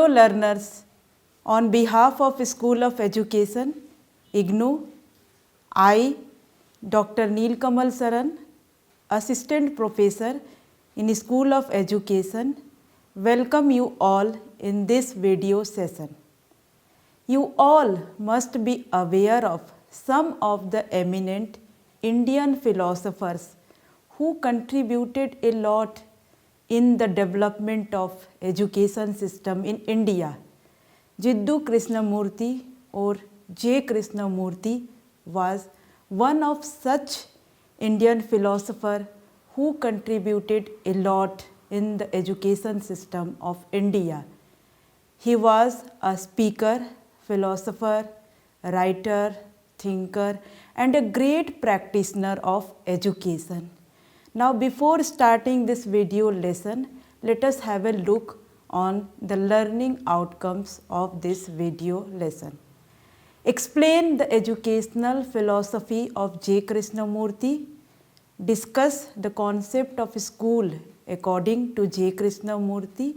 Hello learners, on behalf of School of Education, IGNOU, I, Dr. Neelkamal Saran, Assistant Professor in School of Education, welcome you all in this video session. You all must be aware of some of the eminent Indian philosophers who contributed a lot in the development of education system in India. Jiddu Krishnamurti or J. Krishnamurti was one of such Indian philosopher who contributed a lot in the education system of India. He was a speaker, philosopher, writer, thinker, and a great practitioner of education. Now, before starting this video lesson, let us have a look on the learning outcomes of this video lesson. Explain the educational philosophy of J. Krishnamurti. Discuss the concept of school according to J. Krishnamurti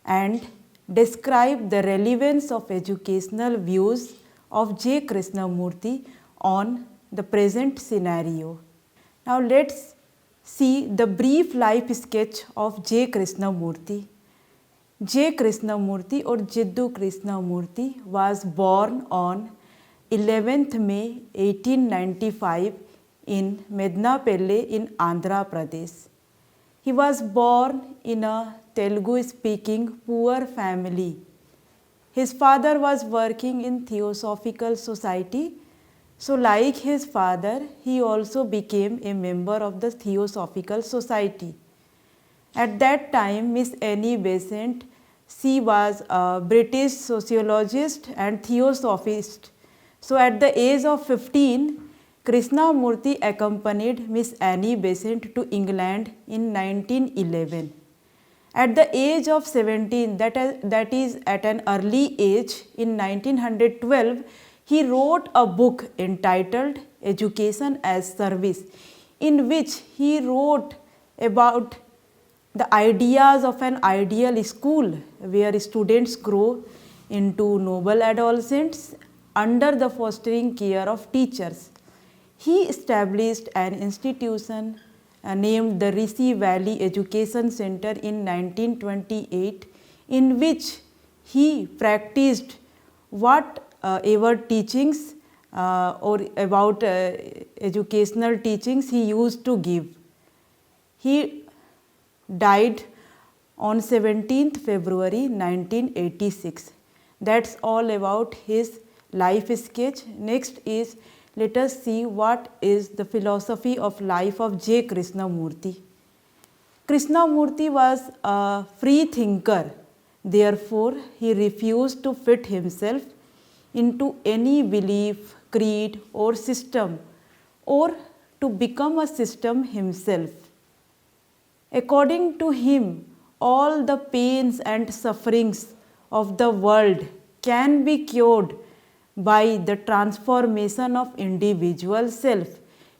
and describe the relevance of educational views of J. Krishnamurti on the present scenario. Now let's see the brief life sketch of J. Krishnamurti. J. Krishnamurti or Jiddu Krishnamurti was born on 11th May 1895 in Mednapelle in Andhra Pradesh. He was born in a Telugu-speaking poor family. His father was working in Theosophical Society. So like his father, he also became a member of the Theosophical Society. At that time, Miss Annie Besant, she was a British sociologist and theosophist. So at the age of 15, Krishnamurti accompanied Miss Annie Besant to England in 1911. At the age of 17, that is at an early age, in 1912, he wrote a book entitled Education as Service, in which he wrote about the ideas of an ideal school where students grow into noble adolescents under the fostering care of teachers. He established an institution named the Rishi Valley Education Center in 1928, in which he practiced whatever teachings or about educational teachings he used to give. He died on 17th February 1986. That's all about his life sketch. Next is, let us see what is the philosophy of life of J. Krishnamurti. Krishnamurti was a free thinker. Therefore, he refused to fit himself into any belief, creed or system, or to become a system himself. According to him, all the pains and sufferings of the world can be cured by the transformation of individual self.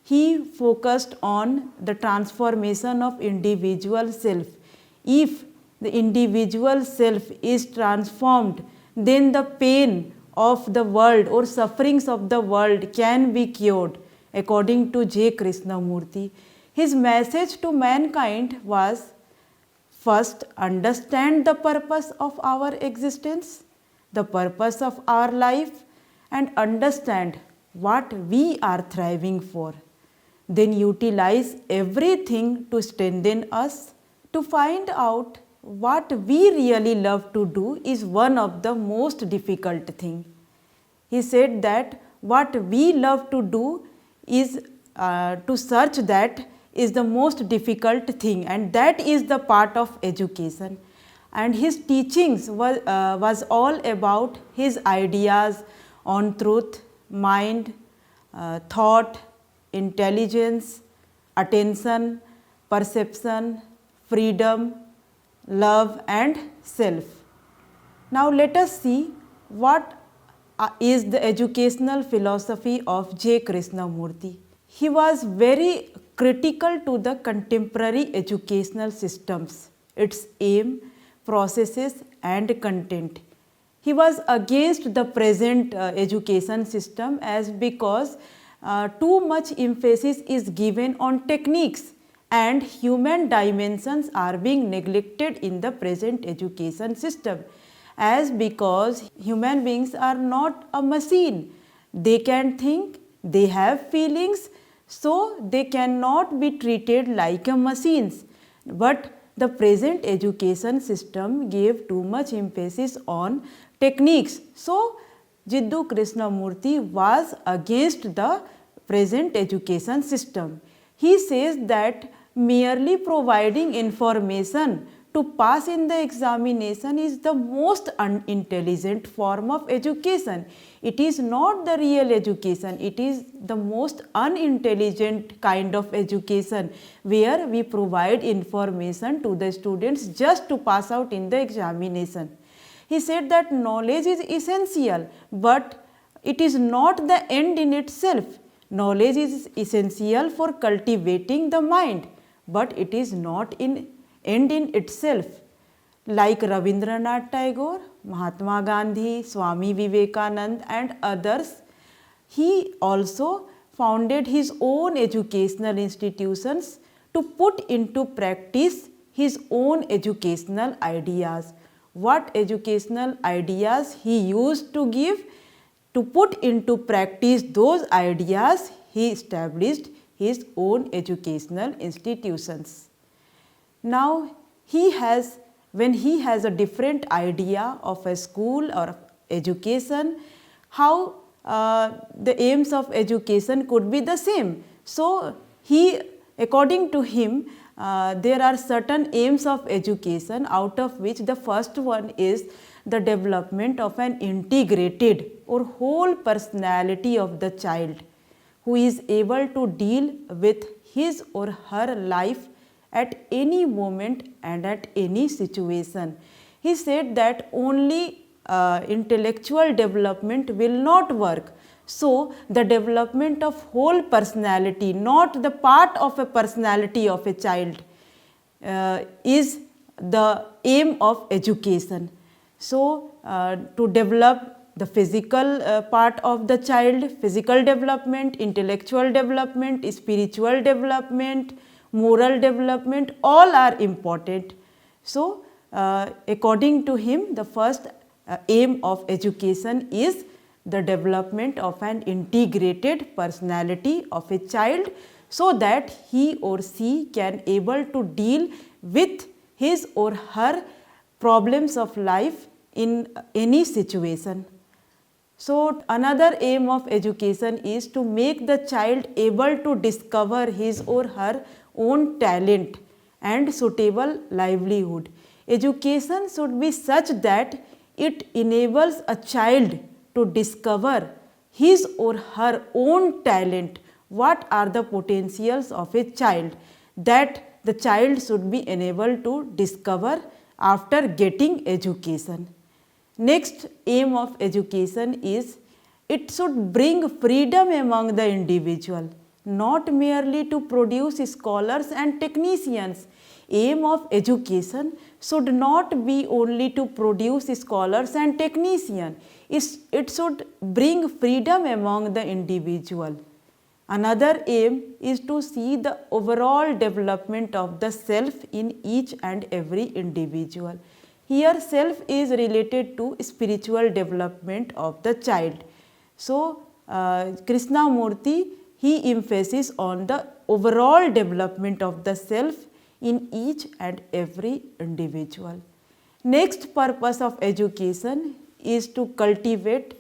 He focused on the transformation of individual self. If the individual self is transformed, then the pain of the world or sufferings of the world can be cured, according to J. Krishnamurti. His message to mankind was, first, understand the purpose of our existence, the purpose of our life, and understand what we are thriving for. Then utilize everything to strengthen us. To find out what we really love to do is one of the most difficult thing. He said that what we love to do is to search that is the most difficult thing, and that is the part of education. And his teachings was all about his ideas on truth, mind, thought, intelligence, attention, perception, freedom, love and self. Now let us see what is the educational philosophy of J. Krishnamurti. He was very critical to the contemporary educational systems, its aim, processes and content. He was against the present education system as because too much emphasis is given on techniques and human dimensions are being neglected in the present education system, as because human beings are not a machine. They can think, they have feelings, so they cannot be treated like a machines. But the present education system gave too much emphasis on techniques. So Jiddu Krishnamurti was against the present education system. He says that merely providing information to pass in the examination is the most unintelligent form of education. It is not the real education, it is the most unintelligent kind of education where we provide information to the students just to pass out in the examination. He said that knowledge is essential, but it is not the end in itself. Knowledge is essential for cultivating the mind, but it is not an end in itself. Like Rabindranath Tagore, Mahatma Gandhi, Swami Vivekananda and others, he also founded his own educational institutions to put into practice his own educational ideas. What educational ideas he used to give? To put into practice those ideas, he established his own educational institutions. Now, when he has a different idea of a school or education, how the aims of education could be the same. So, according to him, there are certain aims of education, out of which the first one is the development of an integrated or whole personality of the child, who is able to deal with his or her life at any moment and at any situation. He said that only intellectual development will not work. So, the development of whole personality, not the part of a personality of a child, is the aim of education. So, to develop the physical part of the child, physical development, intellectual development, spiritual development, moral development, all are important. So, according to him, the first aim of education is the development of an integrated personality of a child, so that he or she can able to deal with his or her problems of life in any situation. So, another aim of education is to make the child able to discover his or her own talent and suitable livelihood. Education should be such that it enables a child to discover his or her own talent. What are the potentials of a child that the child should be enabled to discover after getting education. Next aim of education is it should bring freedom among the individual, not merely to produce scholars and technicians. Aim of education should not be only to produce scholars and technicians. It should bring freedom among the individual. Another aim is to see the overall development of the self in each and every individual. Here self is related to spiritual development of the child. So, Krishnamurti, he emphasizes on the overall development of the self in each and every individual. Next purpose of education is to cultivate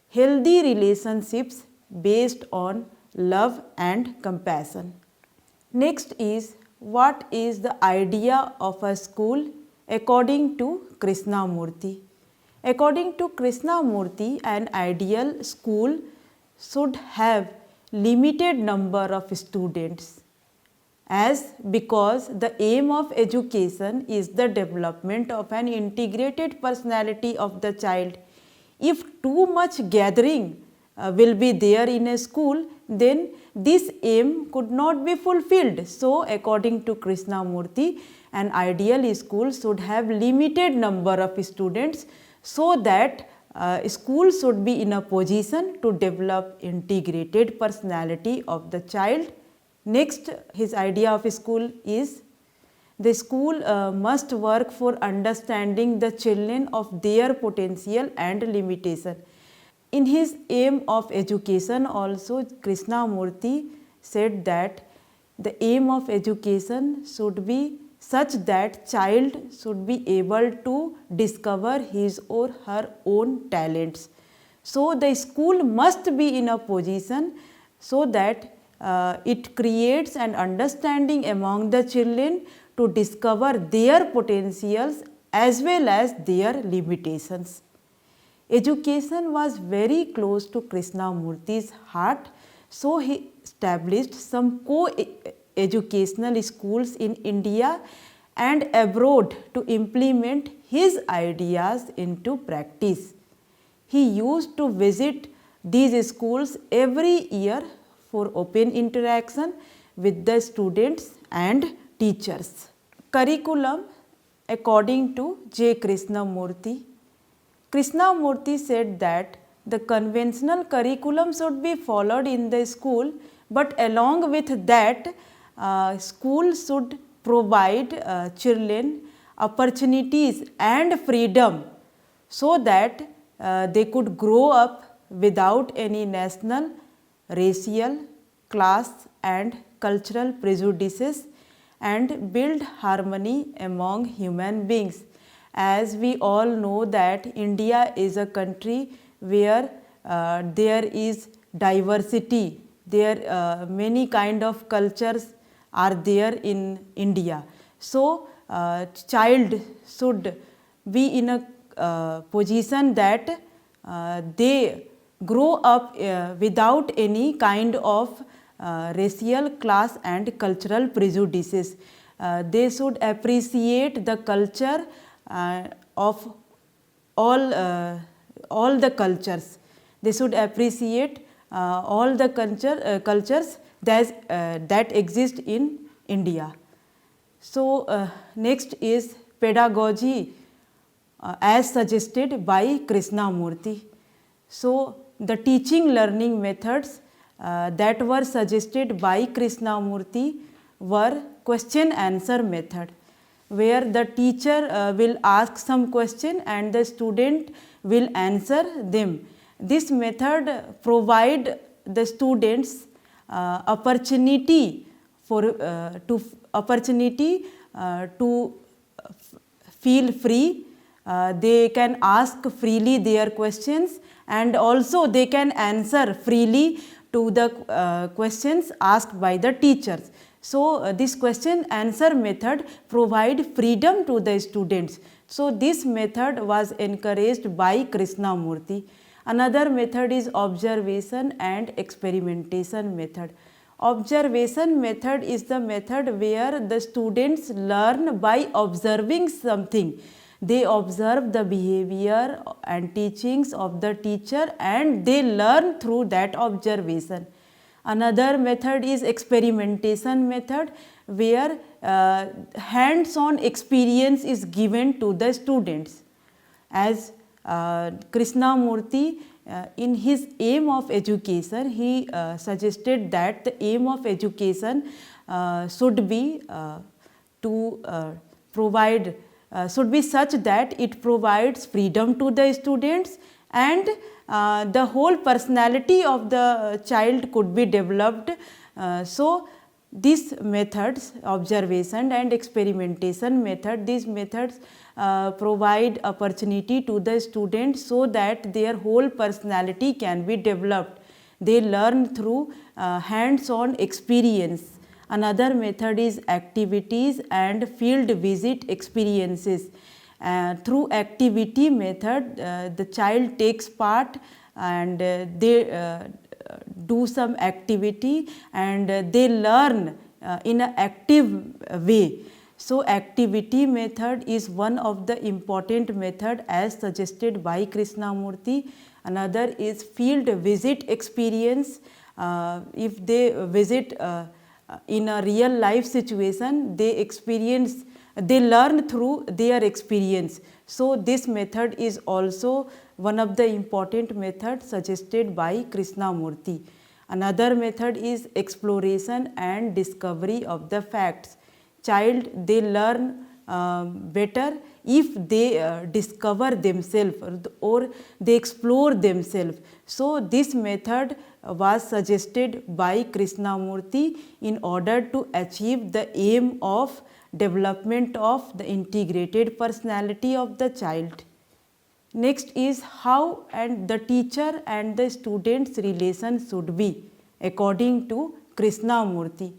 healthy relationships based on love and compassion. Next is, what is the idea of a school according to Krishnamurti? According to Krishnamurti, an ideal school should have limited number of students, as because the aim of education is the development of an integrated personality of the child. If too much gathering will be there in a school, then this aim could not be fulfilled. So, according to Krishnamurti, an ideal school should have limited number of students so that school should be in a position to develop integrated personality of the child. Next, his idea of school is the school must work for understanding the children of their potential and limitation. In his aim of education also, Krishnamurti said that the aim of education should be such that child should be able to discover his or her own talents. So the school must be in a position so that it creates an understanding among the children to discover their potentials as well as their limitations. Education was very close to Krishnamurti's heart, so he established some co-educational schools in India and abroad to implement his ideas into practice. He used to visit these schools every year for open interaction with the students and teachers. Curriculum according to J. Krishnamurti. Krishnamurti said that the conventional curriculum should be followed in the school, but along with that, school should provide children opportunities and freedom so that they could grow up without any national, racial, class and cultural prejudices and build harmony among human beings. As we all know that India is a country where there is diversity, there many kind of cultures are there in India. So child should be in a position that they grow up without any kind of racial, class and cultural prejudices. They should appreciate the culture of all the cultures. They should appreciate all the cultures that exist in India. So next is pedagogy as suggested by Krishnamurti. So the teaching learning methods that were suggested by Krishnamurti were question answer method, where the teacher will ask some question and the student will answer them. This method provide the students opportunity to feel free. They can ask freely their questions and also they can answer freely to the questions asked by the teachers. So this question answer method provide freedom to the students. So this method was encouraged by Krishnamurti. Another method is observation and experimentation method. Observation method is the method where the students learn by observing something. They observe the behavior and teachings of the teacher and they learn through that observation. Another method is experimentation method, where hands-on experience is given to the students. As Krishnamurti in his aim of education, he suggested that the aim of education should be to provide should be such that it provides freedom to the students and the whole personality of the child could be developed. So these methods, observation and experimentation method, these methods provide opportunity to the students so that their whole personality can be developed. They learn through hands-on experience. Another method is activities and field visit experiences. Through activity method, the child takes part and they do some activity and they learn in an active way. So activity method is one of the important method as suggested by Krishnamurti. Another is field visit experience. If they visit in a real life situation, they experience they learn through their experience. So this method is also one of the important methods suggested by Krishnamurti. Another method is exploration and discovery of the facts. Child, they learn better if they discover themselves or they explore themselves. So this method was suggested by Krishnamurti in order to achieve the aim of development of the integrated personality of the child. Next is how and the teacher and the student's relation should be according to Krishnamurti.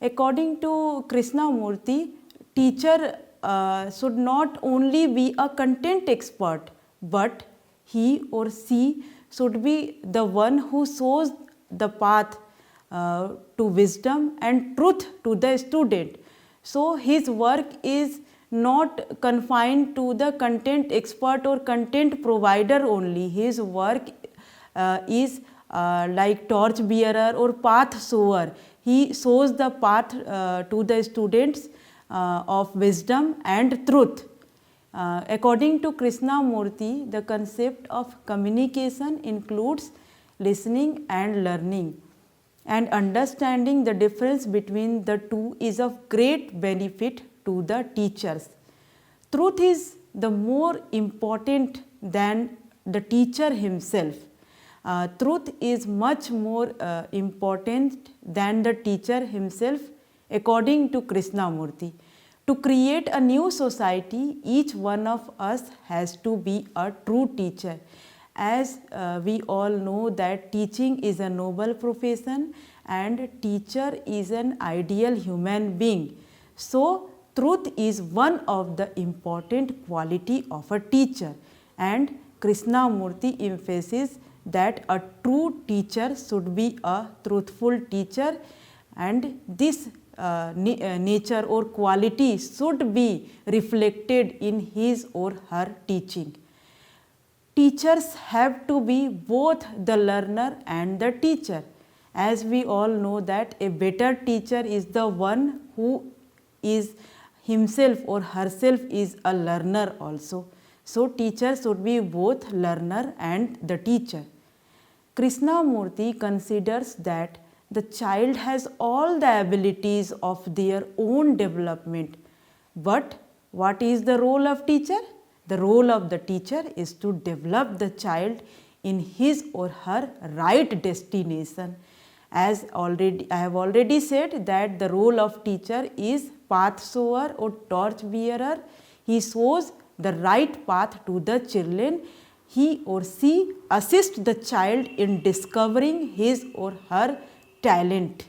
According to Krishnamurti, teacher should not only be a content expert, but he or she should be the one who shows the path to wisdom and truth to the student. So his work is not confined to the content expert or content provider only. His work is like torch bearer or path shower. He shows the path to the students of wisdom and truth. According to Krishnamurti, the concept of communication includes listening and learning, and understanding the difference between the two is of great benefit to the teachers. Truth is the more important than the teacher himself. Truth is much more important than the teacher himself according to Krishnamurti. To create a new society, each one of us has to be a true teacher. As we all know that teaching is a noble profession and teacher is an ideal human being. So truth is one of the important quality of a teacher, and Krishnamurti emphasizes that a true teacher should be a truthful teacher, and this nature or quality should be reflected in his or her teaching. Teachers have to be both the learner and the teacher. As we all know that a better teacher is the one who is himself or herself is a learner also. So teacher should be both learner and the teacher. Krishnamurti considers that the child has all the abilities of their own development. But what is the role of teacher? The role of the teacher is to develop the child in his or her right destination. As I have already said that the role of teacher is path shower or torch bearer. He shows the right path to the children. He or she assists the child in discovering his or her talent.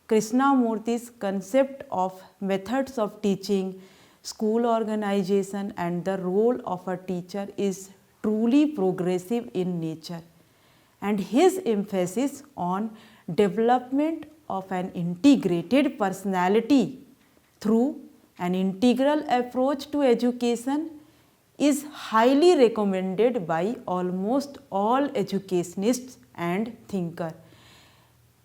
Krishnamurti's concept of methods of teaching, school organization and the role of a teacher is truly progressive in nature, and his emphasis on development of an integrated personality through an integral approach to education is highly recommended by almost all educationists and thinkers.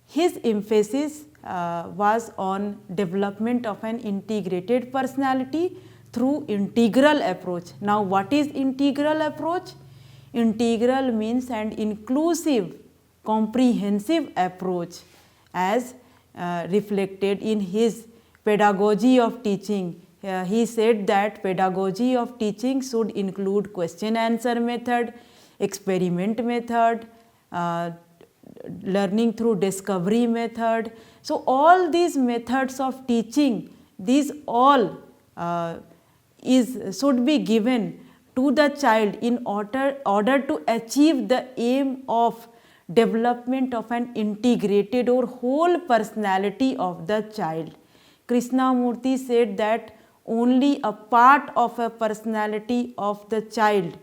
His emphasis was on development of an integrated personality through integral approach. Now what is integral approach? Integral means an inclusive, comprehensive approach as reflected in his pedagogy of teaching. He said that pedagogy of teaching should include question answer method, experiment method, learning through discovery method. So all these methods of teaching, these all should be given to the child in order to achieve the aim of development of an integrated or whole personality of the child. Krishnamurti said that only a part of a personality of the child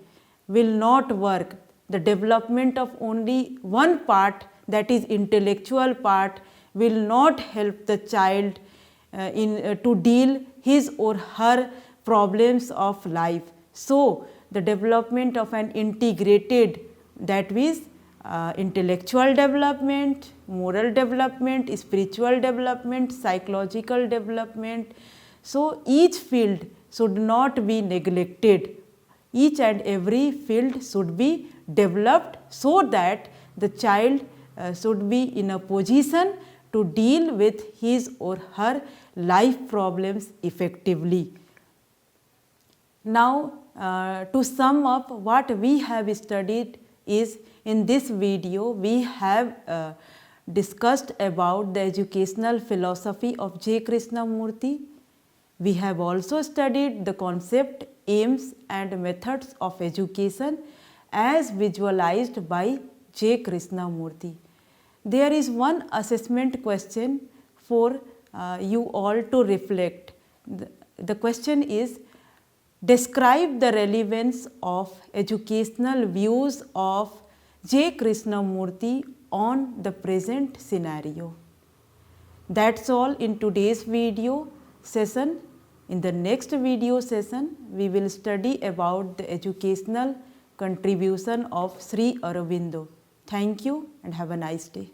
will not work. The development of only one part, that is intellectual part, will not help the child to deal his or her problems of life. So the development of an integrated, that is intellectual development, moral development, spiritual development, psychological development. So each field should not be neglected. Each and every field should be developed so that the child should be in a position to deal with his or her life problems effectively. Now, to sum up what we have studied is, in this video we have discussed about the educational philosophy of J. Krishnamurti. We have also studied the concept, aims and methods of education as visualized by J. Krishnamurti. There is one assessment question for you all to reflect. The question is, describe the relevance of educational views of J. Krishnamurti on the present scenario. That's all in today's video session. In the next video session, we will study about the educational contribution of Sri Aurobindo. Thank you and have a nice day.